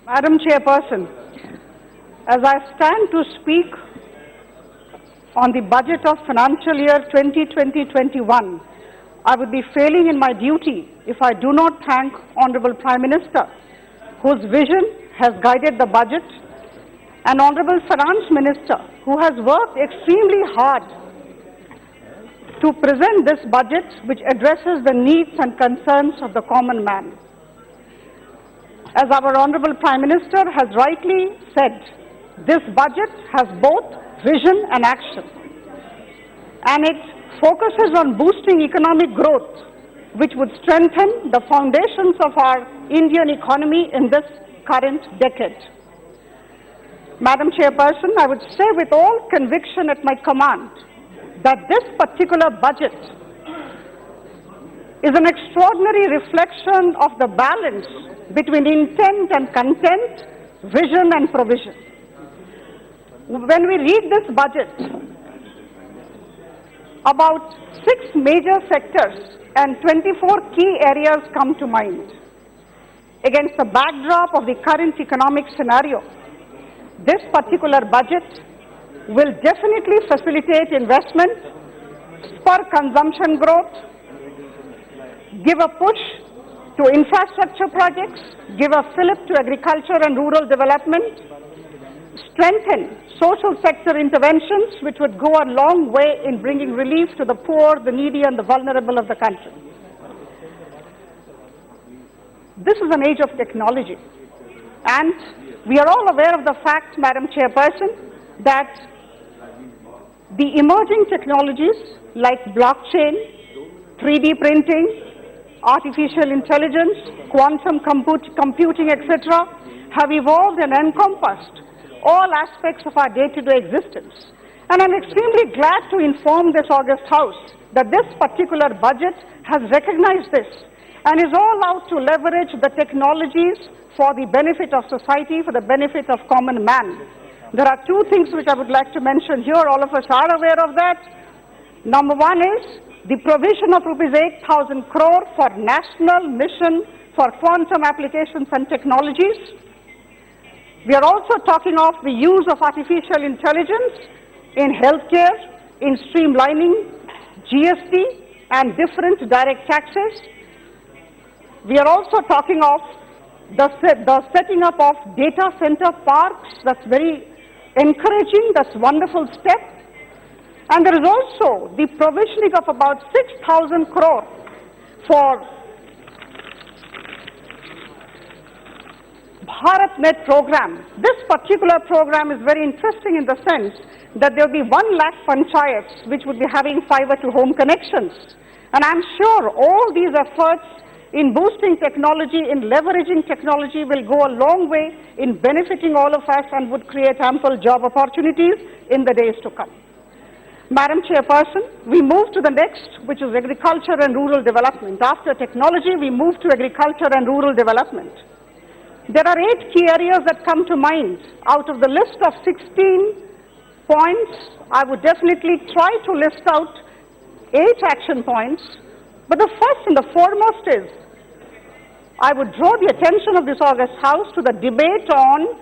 Madam Chairperson, as I stand to speak on the budget of financial year 2020-21, I would be failing in my duty if I do not thank Honorable Prime Minister, whose vision has guided the budget, and Honorable Finance Minister, who has worked extremely hard to present this budget which addresses the needs and concerns of the common man. As our Honorable Prime Minister has rightly said, this budget has both vision and action, and it focuses on boosting economic growth, which would strengthen the foundations of our Indian economy in this current decade. Madam Chairperson, I would say with all conviction at my command that this particular budget is an extraordinary reflection of the balance between intent and content, vision and provision. When we read this budget, about 6 major sectors and 24 key areas come to mind. Against the backdrop of the current economic scenario, this particular budget will definitely facilitate investment, spur consumption growth, give a push to infrastructure projects, give a fillip to agriculture and rural development, strengthen social sector interventions which would go a long way in bringing relief to the poor, the needy and the vulnerable of the country. This is an age of technology, and we are all aware of the fact, Madam Chairperson, that the emerging technologies like blockchain, 3D printing, artificial intelligence, quantum computing, etc., have evolved and encompassed all aspects of our day-to-day existence. And I'm extremely glad to inform this august House that this particular budget has recognized this and is all out to leverage the technologies for the benefit of society, for the benefit of common man. There are 2 things which I would like to mention here. All of us are aware of that. Number 1 is the provision of rupees 8,000 crore for National Mission for Quantum Applications and Technologies. We are also talking of the use of artificial intelligence in healthcare, in streamlining GST and different direct taxes. We are also talking of the setting up of data center parks. That's very encouraging, that's a wonderful step. And there is also the provisioning of about 6,000 crore for BharatNet program. This particular program is very interesting in the sense that there will be 1 lakh panchayats which would be having fiber to home connections. And I'm sure all these efforts in boosting technology, in leveraging technology will go a long way in benefiting all of us and would create ample job opportunities in the days to come. Madam Chairperson, we move to the next, which is agriculture and rural development. After technology, we move to agriculture and rural development. There are 8 key areas that come to mind. Out of the list of 16 points, I would definitely try to list out 8 action points. But the first and the foremost is, I would draw the attention of this august House to the debate on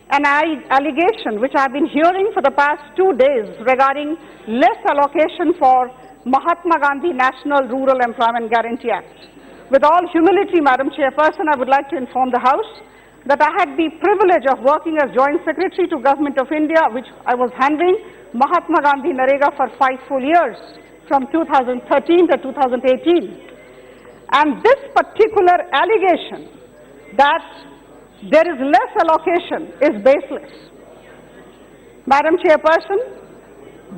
an allegation which I have been hearing for the past 2 days regarding less allocation for Mahatma Gandhi National Rural Employment Guarantee Act. With all humility, Madam Chairperson, I would like to inform the House that I had the privilege of working as Joint Secretary to Government of India, which I was handling Mahatma Gandhi Narega for 5 full years, from 2013 to 2018. And this particular allegation that there is less allocation is baseless. Madam Chairperson,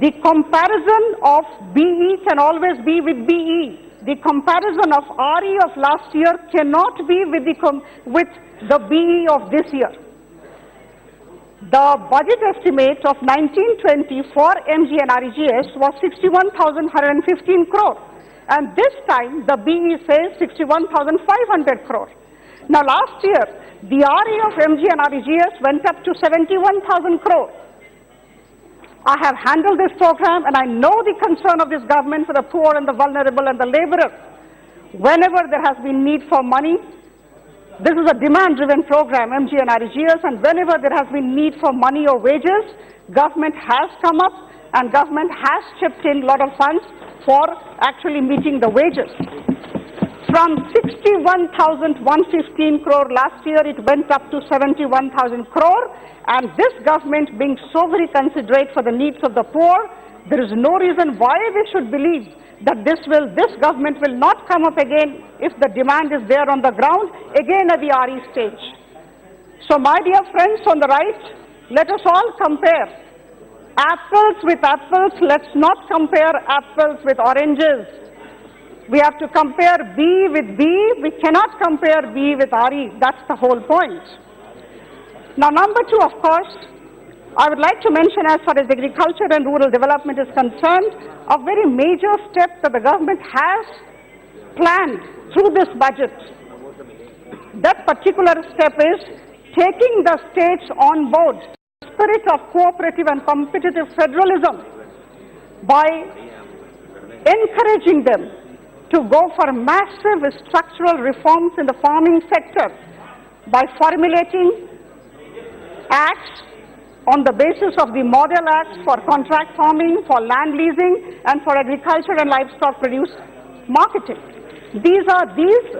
the comparison of BE can always be with BE. The comparison of RE of last year cannot be with the BE of this year. The budget estimate of 1920 for MG and REGS was 61,115 crore. And this time the BE says 61,500 crore. Now last year, the RE of MG and REGS went up to 71,000 crore. I have handled this program and I know the concern of this government for the poor and the vulnerable and the laborer. Whenever there has been need for money, This is a demand-driven program, MGNREGS, and whenever there has been need for money or wages, government has come up and government has chipped in a lot of funds for actually meeting the wages. From 61,115 crore last year, it went up to 71,000 crore, and this government being so very considerate for the needs of the poor, there is no reason why we should believe that this government will not come up again if the demand is there on the ground, again at the RE stage. So my dear friends on the right, let us all compare apples with apples. Let's not compare apples with oranges. We have to compare B with B. We cannot compare B with RE. That's the whole point. Now, number two, of course, I would like to mention, as far as agriculture and rural development is concerned, a very major step that the government has planned through this budget. That particular step is taking the states on board the spirit of cooperative and competitive federalism by encouraging them to go for massive structural reforms in the farming sector by formulating acts on the basis of the model acts for contract farming, for land leasing, and for agriculture and livestock produce marketing. These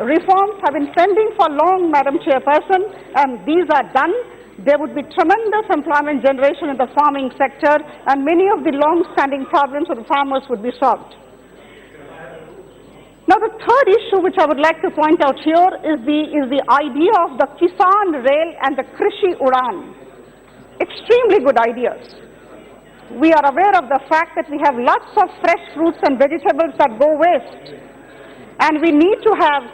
reforms have been pending for long, Madam Chairperson, and these are done. There would be tremendous employment generation in the farming sector, and many of the long-standing problems of the farmers would be solved. Now, the third issue which I would like to point out here is the idea of the Kisan Rail and the Krishi Udan. Extremely good ideas. We are aware of the fact that we have lots of fresh fruits and vegetables that go waste. And we need to have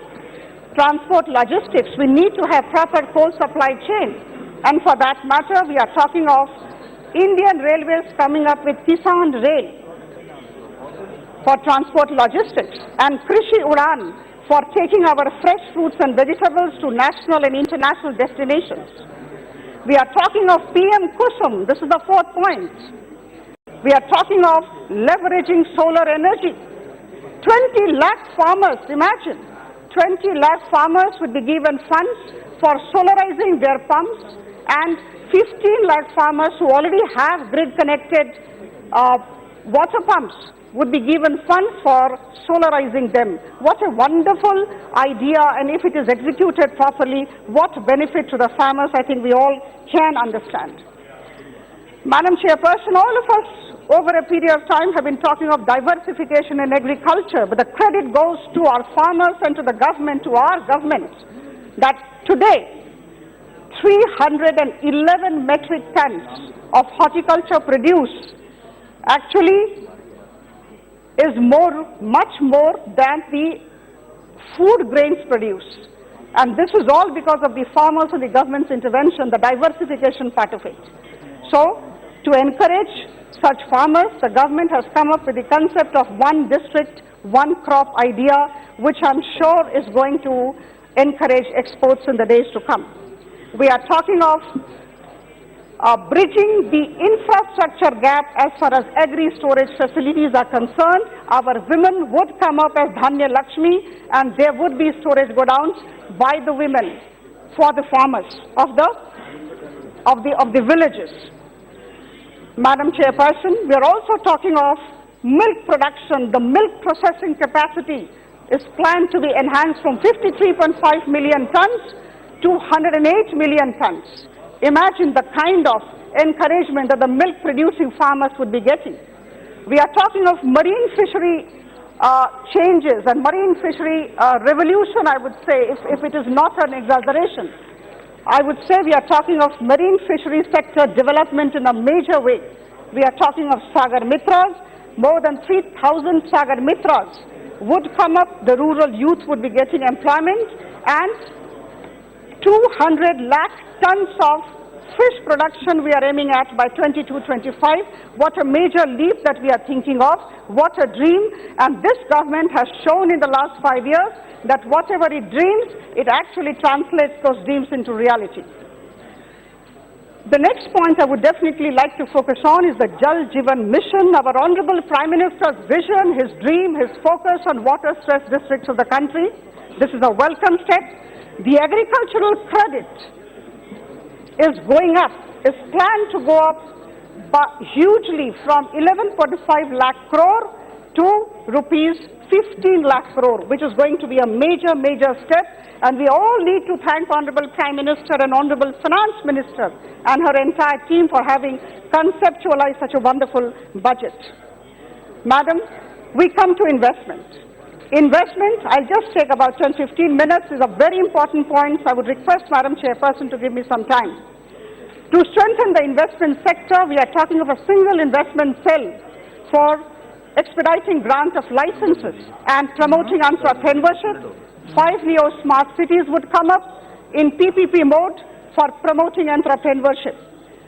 transport logistics. We need to have proper coal supply chain. And for that matter, we are talking of Indian Railways coming up with Kisan Rail for transport logistics and Krishi Udan for taking our fresh fruits and vegetables to national and international destinations. We are talking of PM Kusum. This is the fourth point. We are talking of leveraging solar energy. 20 lakh farmers, imagine, 20 lakh farmers would be given funds for solarizing their pumps, and 15 lakh farmers who already have grid-connected water pumps would be given funds for solarizing them. What a wonderful idea, and if it is executed properly, what benefit to the farmers, I think we all can understand. Madam Chairperson, all of us over a period of time have been talking of diversification in agriculture, but the credit goes to our farmers and to the government, to our government, that today 311 metric tons of horticulture produce actually is much more than the food grains produced. And this is all because of the farmers and the government's intervention, the diversification part of it. So, to encourage such farmers, the government has come up with the concept of one district, one crop idea, which I'm sure is going to encourage exports in the days to come. We are talking of bridging the infrastructure gap as far as agri-storage facilities are concerned. Our women would come up as Dhanya Lakshmi, and there would be storage godowns by the women for the farmers of the villages. Madam Chairperson, we are also talking of milk production. The milk processing capacity is planned to be enhanced from 53.5 million tons to 108 million tons. Imagine the kind of encouragement that the milk producing farmers would be getting. We are talking of marine fishery changes and marine fishery revolution, I would say, if it is not an exaggeration. I would say we are talking of marine fishery sector development in a major way. We are talking of Sagar Mitras. More than 3,000 Sagar Mitras would come up. The rural youth would be getting employment, and 200 lakh tons of fish production we are aiming at by 22-25. What a major leap that we are thinking of. What a dream. And this government has shown in the last 5 years that whatever it dreams, it actually translates those dreams into reality. The next point I would definitely like to focus on is the Jal Jeevan Mission. Our Honorable Prime Minister's vision, his dream, his focus on water-stressed districts of the country. This is a welcome step. The agricultural credit is going up, is planned to go up hugely from 11.5 lakh crore to rupees 15 lakh crore, which is going to be a major, major step. And we all need to thank Honorable Prime Minister and Honorable Finance Minister and her entire team for having conceptualized such a wonderful budget. Madam, we come to investment. Investment, I'll just take about 10-15 minutes, is a very important point. So I would request Madam Chairperson to give me some time. To strengthen the investment sector, we are talking of a single investment cell for expediting grant of licenses and promoting entrepreneurship. 5 Neo Smart Cities would come up in PPP mode for promoting entrepreneurship.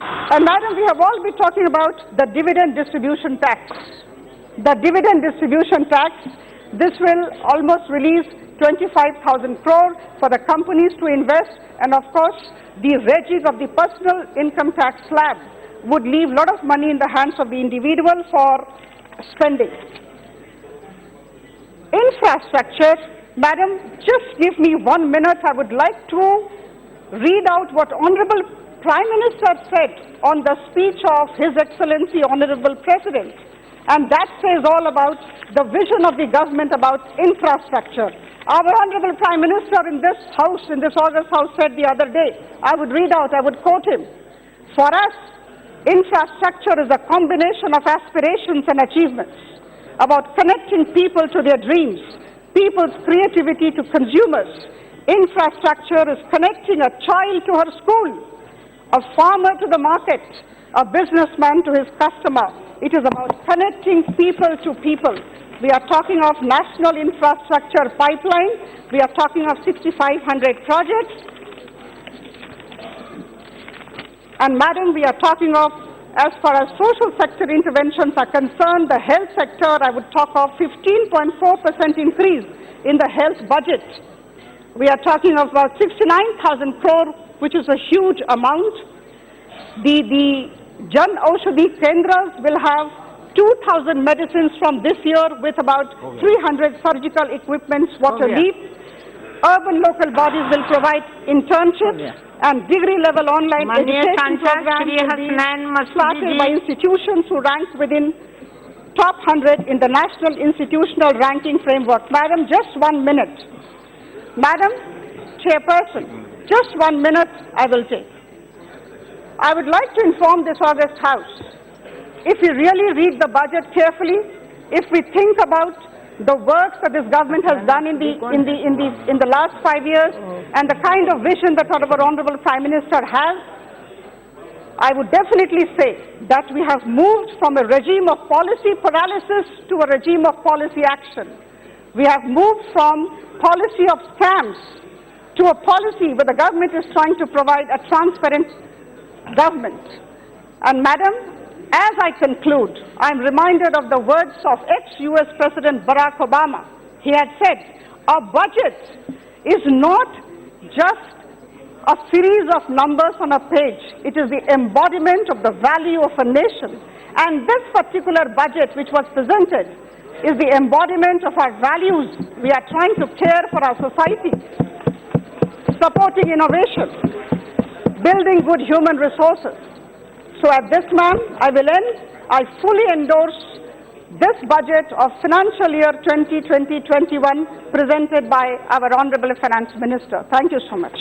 And Madam, we have all been talking about the dividend distribution tax. The dividend distribution tax, this will almost release 25,000 crore for the companies to invest, and of course, the regging of the personal income tax slab would leave a lot of money in the hands of the individual for spending. Infrastructure, Madam, just give me 1 minute. I would like to read out what Honorable Prime Minister said on the speech of His Excellency Honorable President. And that says all about the vision of the government about infrastructure. Our Honorable Prime Minister in this House, in this August House, said the other day, I would read out, I would quote him, for us, infrastructure is a combination of aspirations and achievements, about connecting people to their dreams, people's creativity to consumers. Infrastructure is connecting a child to her school, a farmer to the market, a businessman to his customer. It is about connecting people to people. We are talking of national infrastructure pipeline. We are talking of 6,500 projects. And Madam, we are talking of, as far as social sector interventions are concerned, the health sector, I would talk of 15.4% increase in the health budget. We are talking of about 69,000 crore, which is a huge amount. The Jan Aushadhi Kendras will have 2,000 medicines from this year with about 300 surgical equipments, water leap. Urban local bodies will provide internships and degree-level online education programs will be started by institutions who rank within top 100 in the National Institutional Ranking Framework. Madam, just 1 minute. Madam Chairperson, just 1 minute I will take. I would like to inform this August House, if we really read the budget carefully, if we think about the works that this government has done in the last 5 years and the kind of vision that our Honorable Prime Minister has, I would definitely say that we have moved from a regime of policy paralysis to a regime of policy action. We have moved from policy of scams to a policy where the government is trying to provide a transparent government. And Madam, as I conclude, I am reminded of the words of ex-US President Barack Obama. He had said, our budget is not just a series of numbers on a page. It is the embodiment of the value of a nation. And this particular budget which was presented is the embodiment of our values. We are trying to care for our society, supporting innovation, building good human resources. So at this time, I will end. I fully endorse this budget of financial year 2020-21 presented by our Honorable Finance Minister. Thank you so much.